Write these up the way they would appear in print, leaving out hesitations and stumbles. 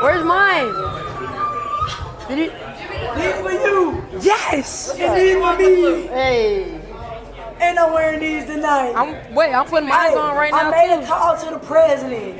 Where's mine? Did you? These for you. Yes. And these for me. Hey. And I'm wearing these tonight. I'm putting mine on right now. I made a call to the president,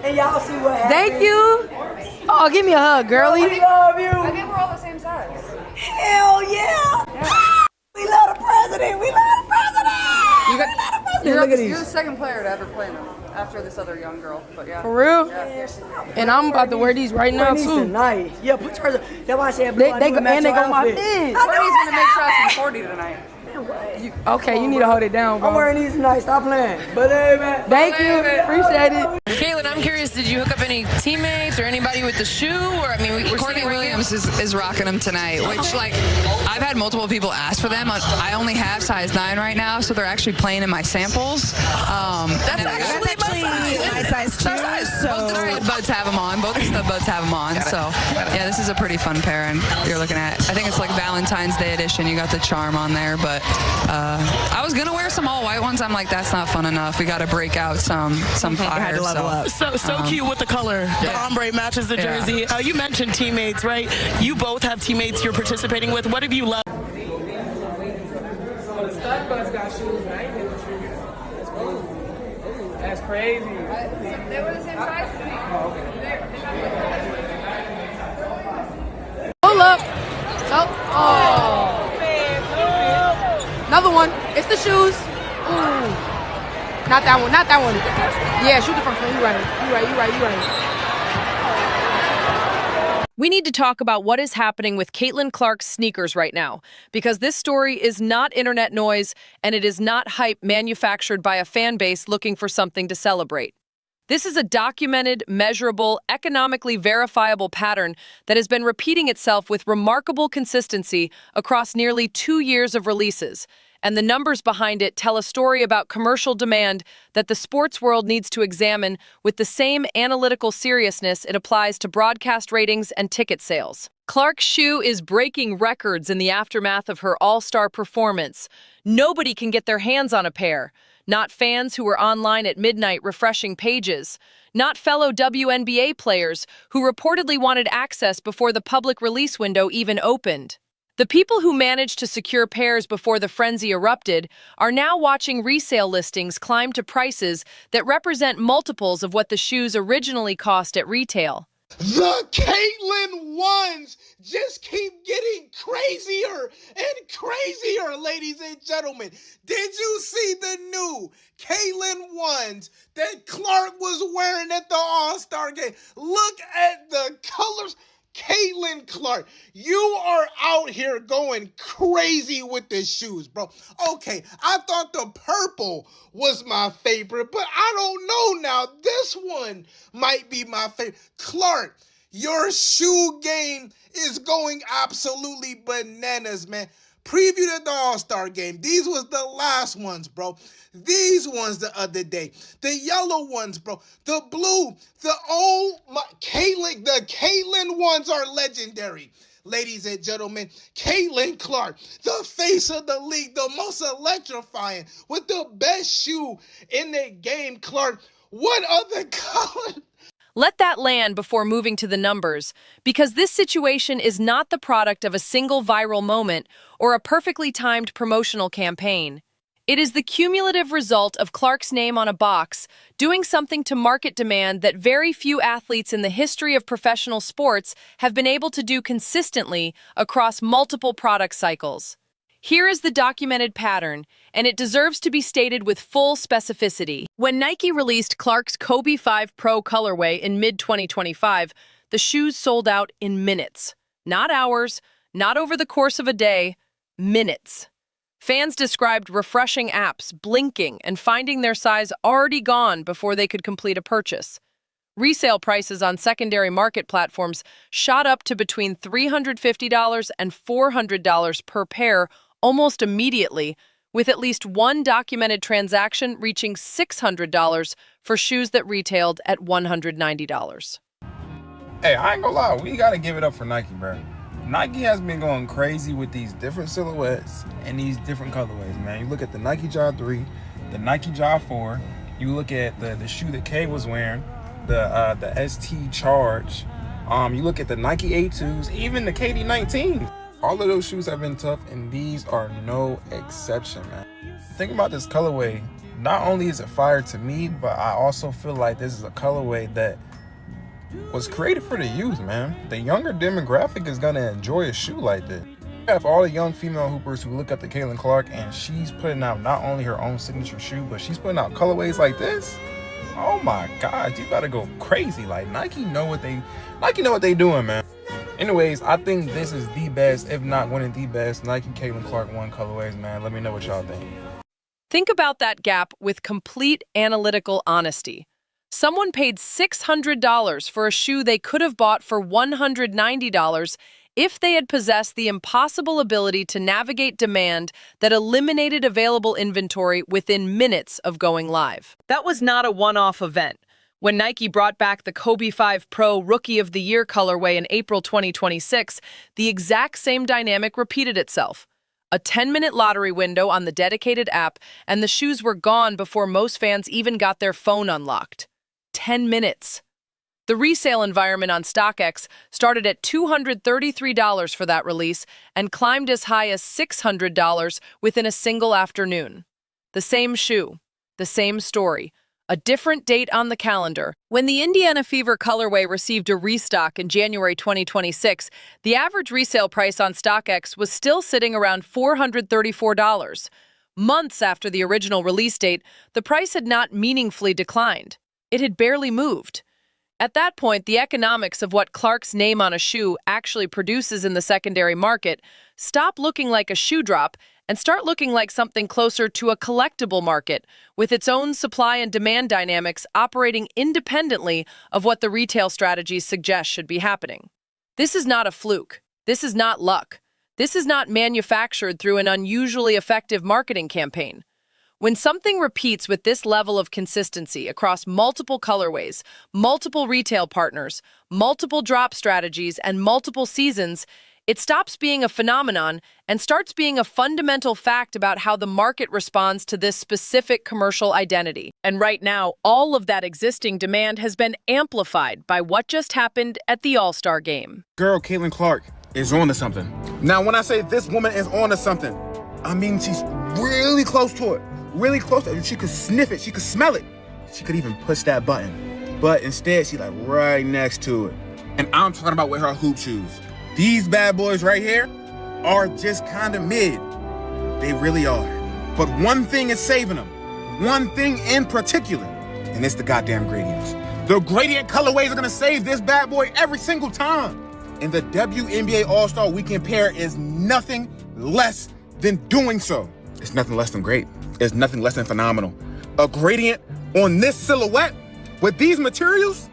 and y'all see what happened. Thank you. Oh, give me a hug, girlie. We love you. I think we're all the same size. Hell yeah. We love the president. We love the president. Look at these. You're the second player to ever play them after this other young girl. But yeah. For real? Yeah. And I'm about to wear these right now too. Tonight. Yeah, put yours. That's why I said They go my fit. Courtney's gonna make shots from 40 tonight. Okay, you need to hold it down, bro. I'm wearing these tonight. Stop playing. But hey, man. Thank you. Appreciate it. Caitlin, I'm curious, did you hook up any teammates or anybody with the shoe? Or, I mean, Courtney Williams is rocking them tonight, which, like, I've had multiple people ask for them. I only have size 9 right now, so they're actually playing in my samples. that's actually my size 2. Both the stud buds have them on. Both the stud buds have them on. So, yeah, this is a pretty fun pair, and you're looking at, I think it's like Valentine's Day edition. You got the charm on there, but I was going to wear some all white ones. I'm like, that's not fun enough. We got to break out some fire. So cute with the color. The ombre matches the jersey. You mentioned teammates, right? You both have teammates you're participating with. What have you loved? That's crazy. They were the same size as me. Hold up. Oh. Another one. It's the shoes. Ooh. Not that one. Not that one. Yeah, shoot the first one. You right. We need to talk about what is happening with Caitlin Clark's sneakers right now, because this story is not internet noise and it is not hype manufactured by a fan base looking for something to celebrate. This is a documented, measurable, economically verifiable pattern that has been repeating itself with remarkable consistency across nearly 2 years of releases, and the numbers behind it tell a story about commercial demand that the sports world needs to examine with the same analytical seriousness it applies to broadcast ratings and ticket sales. Clark's shoe is breaking records in the aftermath of her all-star performance. Nobody can get their hands on a pair. Not fans who were online at midnight refreshing pages. Not fellow WNBA players who reportedly wanted access before the public release window even opened. The people who managed to secure pairs before the frenzy erupted are now watching resale listings climb to prices that represent multiples of what the shoes originally cost at retail. The Caitlin ones just keep getting crazier and crazier, ladies and gentlemen. Did you see the new Caitlin ones that Clark was wearing at the All-Star game? Look at the colors. Caitlin Clark, you are out here going crazy with the shoes, bro. Okay, I thought the purple was my favorite, but I don't know now. This one might be my favorite. Clark, your shoe game is going absolutely bananas, man. Preview to the All-Star game. These was the last ones, bro. These ones the other day. The yellow ones, bro. The blue. The Caitlin ones are legendary. Ladies and gentlemen, Caitlin Clark, the face of the league, the most electrifying, with the best shoe in the game, Clark. What other color? Let that land before moving to the numbers, because this situation is not the product of a single viral moment or a perfectly timed promotional campaign. It is the cumulative result of Clark's name on a box, doing something to market demand that very few athletes in the history of professional sports have been able to do consistently across multiple product cycles. Here is the documented pattern, and it deserves to be stated with full specificity. When Nike released Clark's Kobe 5 Pro colorway in mid-2025, the shoes sold out in minutes. Not hours, not over the course of a day, minutes. Fans described refreshing apps, blinking, and finding their size already gone before they could complete a purchase. Resale prices on secondary market platforms shot up to between $350 and $400 per pair almost immediately, with at least one documented transaction reaching $600 for shoes that retailed at $190. Hey, I ain't gonna lie, we gotta give it up for Nike, bro. Nike has been going crazy with these different silhouettes and these different colorways, man. You look at the Nike Jaw 3, the Nike Jaw 4, you look at the shoe that Kay was wearing, the ST Charge, You look at the Nike A2s, even the KD19s. All of those shoes have been tough, and these are no exception, man. Think about this colorway. Not only is it fire to me, but I also feel like this is a colorway that was created for the youth, man. The younger demographic is gonna enjoy a shoe like this. You have all the young female hoopers who look up to Caitlin Clark, and she's putting out not only her own signature shoe, but she's putting out colorways like this. Oh my God, you gotta go crazy. Like Nike know what they doing, man. Anyways, I think this is the best, if not one of the best, Nike Caitlin Clark 1 colorways, man. Let me know what y'all think. Think about that gap with complete analytical honesty. Someone paid $600 for a shoe they could have bought for $190 if they had possessed the impossible ability to navigate demand that eliminated available inventory within minutes of going live. That was not a one-off event. When Nike brought back the Kobe 5 Pro Rookie of the Year colorway in April 2026, the exact same dynamic repeated itself. A 10-minute lottery window on the dedicated app, and the shoes were gone before most fans even got their phone unlocked. 10 minutes. The resale environment on StockX started at $233 for that release and climbed as high as $600 within a single afternoon. The same shoe, the same story, a different date on the calendar. When the Indiana Fever colorway received a restock in January 2026, the average resale price on StockX was still sitting around $434. Months after the original release date, the price had not meaningfully declined. It had barely moved. At that point, the economics of what Clark's name on a shoe actually produces in the secondary market stop looking like a shoe drop and start looking like something closer to a collectible market with its own supply and demand dynamics operating independently of what the retail strategies suggest should be happening. This is not a fluke. This is not luck. This is not manufactured through an unusually effective marketing campaign. When something repeats with this level of consistency across multiple colorways, multiple retail partners, multiple drop strategies, and multiple seasons, it stops being a phenomenon and starts being a fundamental fact about how the market responds to this specific commercial identity. And right now, all of that existing demand has been amplified by what just happened at the All-Star Game. Girl, Caitlin Clark is on to something. Now, when I say this woman is on to something, I mean she's really close to it. Really close to it. She could sniff it. She could smell it. She could even push that button. But instead, she's like right next to it. And I'm talking about with her hoop shoes. These bad boys right here are just kind of mid. They really are. But one thing is saving them. One thing in particular. And it's the goddamn gradients. The gradient colorways are going to save this bad boy every single time. And the WNBA All-Star Weekend pair is nothing less than doing so. It's nothing less than great. It's nothing less than phenomenal. A gradient on this silhouette with these materials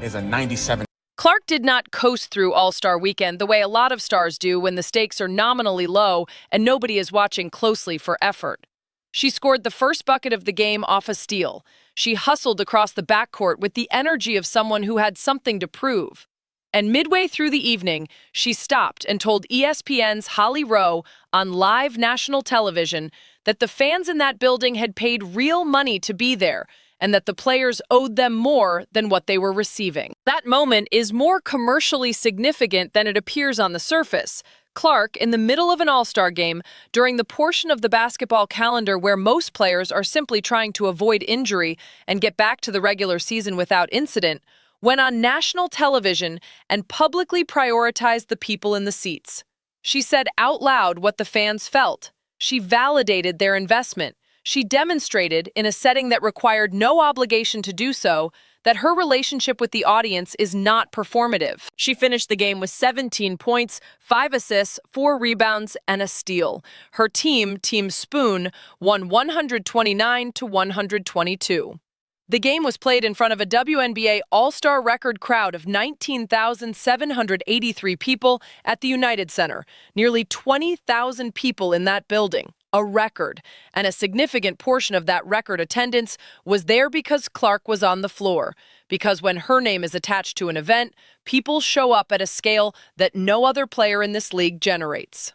is a 97. Clark did not coast through All-Star Weekend the way a lot of stars do when the stakes are nominally low and nobody is watching closely for effort. She scored the first bucket of the game off a steal. She hustled across the backcourt with the energy of someone who had something to prove. And midway through the evening, she stopped and told ESPN's Holly Rowe on live national television that the fans in that building had paid real money to be there and that the players owed them more than what they were receiving. That moment is more commercially significant than it appears on the surface. Clark, in the middle of an All-Star game, during the portion of the basketball calendar where most players are simply trying to avoid injury and get back to the regular season without incident, went on national television and publicly prioritized the people in the seats. She said out loud what the fans felt. She validated their investment. She demonstrated, in a setting that required no obligation to do so, that her relationship with the audience is not performative. She finished the game with 17 points, 5 assists, 4 rebounds, and a steal. Her team, Team Spoon, won 129-122. The game was played in front of a WNBA All-Star record crowd of 19,783 people at the United Center, nearly 20,000 people in that building, a record, and a significant portion of that record attendance was there because Clark was on the floor, because when her name is attached to an event, people show up at a scale that no other player in this league generates.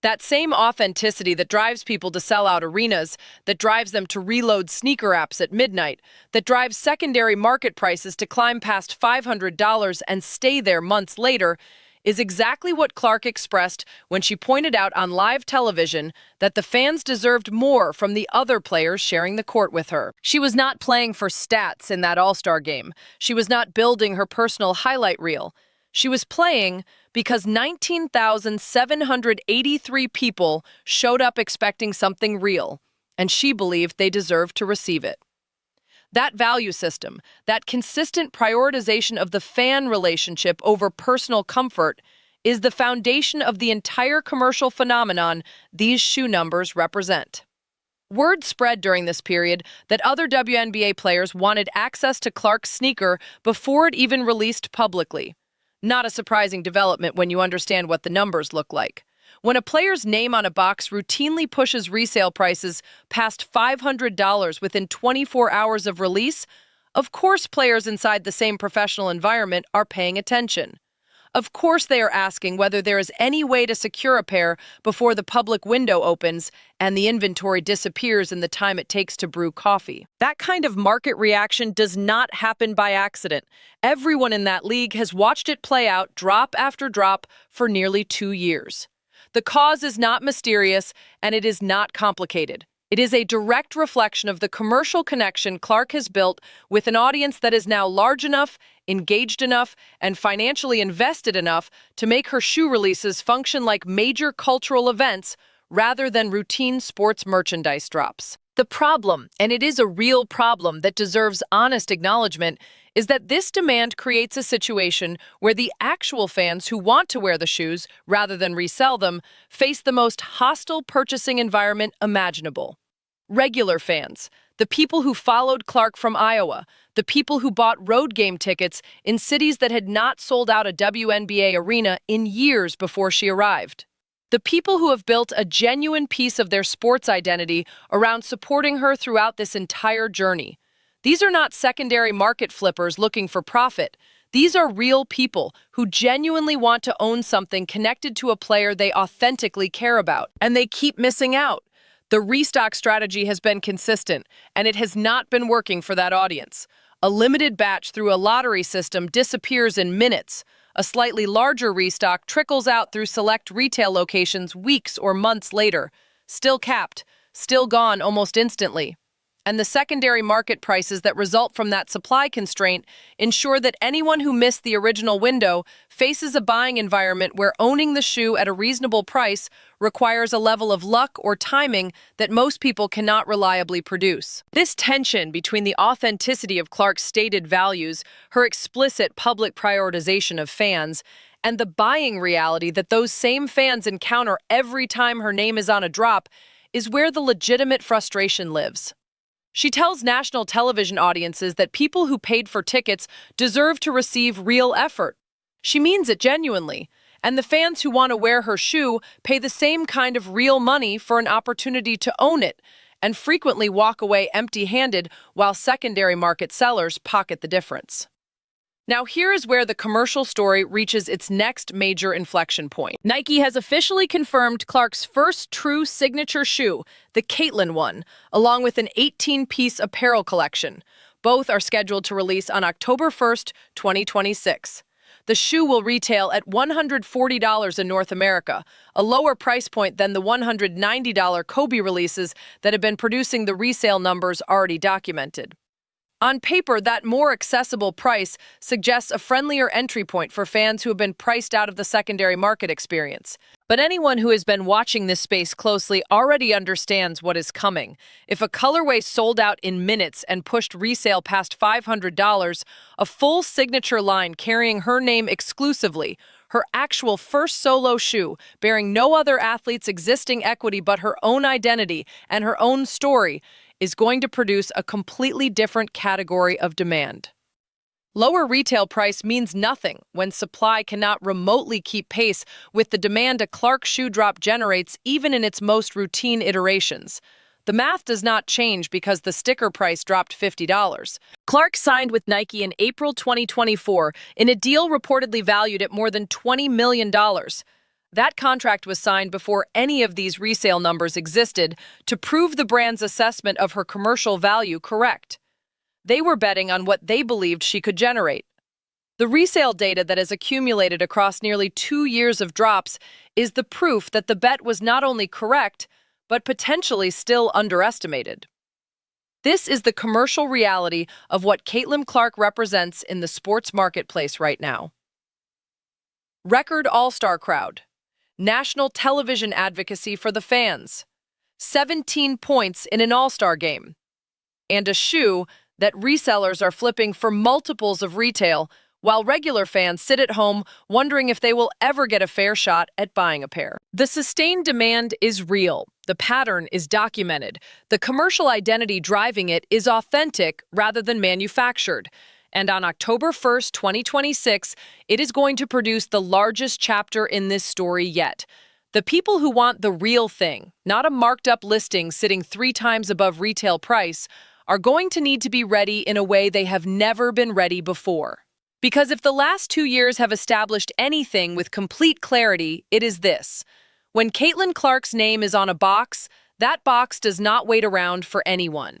That same authenticity that drives people to sell out arenas, that drives them to reload sneaker apps at midnight, that drives secondary market prices to climb past $500 and stay there months later, is exactly what Clark expressed when she pointed out on live television that the fans deserved more from the other players sharing the court with her. She was not playing for stats in that All-Star game. She was not building her personal highlight reel. She was playing because 19,783 people showed up expecting something real, and she believed they deserved to receive it. That value system, that consistent prioritization of the fan relationship over personal comfort, is the foundation of the entire commercial phenomenon these shoe numbers represent. Word spread during this period that other WNBA players wanted access to Clark's sneaker before it even released publicly. Not a surprising development when you understand what the numbers look like. When a player's name on a box routinely pushes resale prices past $500 within 24 hours of release, of course players inside the same professional environment are paying attention. Of course they are asking whether there is any way to secure a pair before the public window opens and the inventory disappears in the time it takes to brew coffee. That kind of market reaction does not happen by accident. Everyone in that league has watched it play out drop after drop for nearly 2 years. The cause is not mysterious, and it is not complicated. It is a direct reflection of the commercial connection Clark has built with an audience that is now large enough, engaged enough, and financially invested enough to make her shoe releases function like major cultural events rather than routine sports merchandise drops. The problem, and it is a real problem that deserves honest acknowledgement, is that this demand creates a situation where the actual fans who want to wear the shoes, rather than resell them, face the most hostile purchasing environment imaginable. Regular fans, the people who followed Clark from Iowa, the people who bought road game tickets in cities that had not sold out a WNBA arena in years before she arrived. The people who have built a genuine piece of their sports identity around supporting her throughout this entire journey. These are not secondary market flippers looking for profit. These are real people who genuinely want to own something connected to a player they authentically care about, and they keep missing out. The restock strategy has been consistent, and it has not been working for that audience. A limited batch through a lottery system disappears in minutes. A slightly larger restock trickles out through select retail locations weeks or months later, still capped, still gone almost instantly. And the secondary market prices that result from that supply constraint ensure that anyone who missed the original window faces a buying environment where owning the shoe at a reasonable price requires a level of luck or timing that most people cannot reliably produce. This tension between the authenticity of Clark's stated values, her explicit public prioritization of fans, and the buying reality that those same fans encounter every time her name is on a drop is where the legitimate frustration lives. She tells national television audiences that people who paid for tickets deserve to receive real effort. She means it genuinely, and the fans who want to wear her shoe pay the same kind of real money for an opportunity to own it, and frequently walk away empty-handed while secondary market sellers pocket the difference. Now here is where the commercial story reaches its next major inflection point. Nike has officially confirmed Clark's first true signature shoe, the Caitlin one, along with an 18-piece apparel collection. Both are scheduled to release on October 1st, 2026. The shoe will retail at $140 in North America, a lower price point than the $190 Kobe releases that have been producing the resale numbers already documented. On paper, that more accessible price suggests a friendlier entry point for fans who have been priced out of the secondary market experience. But anyone who has been watching this space closely already understands what is coming. If a colorway sold out in minutes and pushed resale past $500, a full signature line carrying her name exclusively, her actual first solo shoe, bearing no other athlete's existing equity but her own identity and her own story, is going to produce a completely different category of demand. Lower retail price means nothing when supply cannot remotely keep pace with the demand a Clark shoe drop generates even in its most routine iterations. The math does not change because the sticker price dropped $50. Clark signed with Nike in April 2024 in a deal reportedly valued at more than $20 million. That contract was signed before any of these resale numbers existed to prove the brand's assessment of her commercial value correct. They were betting on what they believed she could generate. The resale data that has accumulated across nearly 2 years of drops is the proof that the bet was not only correct, but potentially still underestimated. This is the commercial reality of what Caitlin Clark represents in the sports marketplace right now. Record all-star crowd. National television advocacy for the fans. 17 points in an all-star game. And a shoe that resellers are flipping for multiples of retail, while regular fans sit at home wondering if they will ever get a fair shot at buying a pair. The sustained demand is real. The pattern is documented. The commercial identity driving it is authentic rather than manufactured. And on October 1st, 2026, it is going to produce the largest chapter in this story yet. The people who want the real thing, not a marked-up listing sitting 3 times above retail price, are going to need to be ready in a way they have never been ready before. Because if the last 2 years have established anything with complete clarity, it is this. When Caitlin Clark's name is on a box, that box does not wait around for anyone.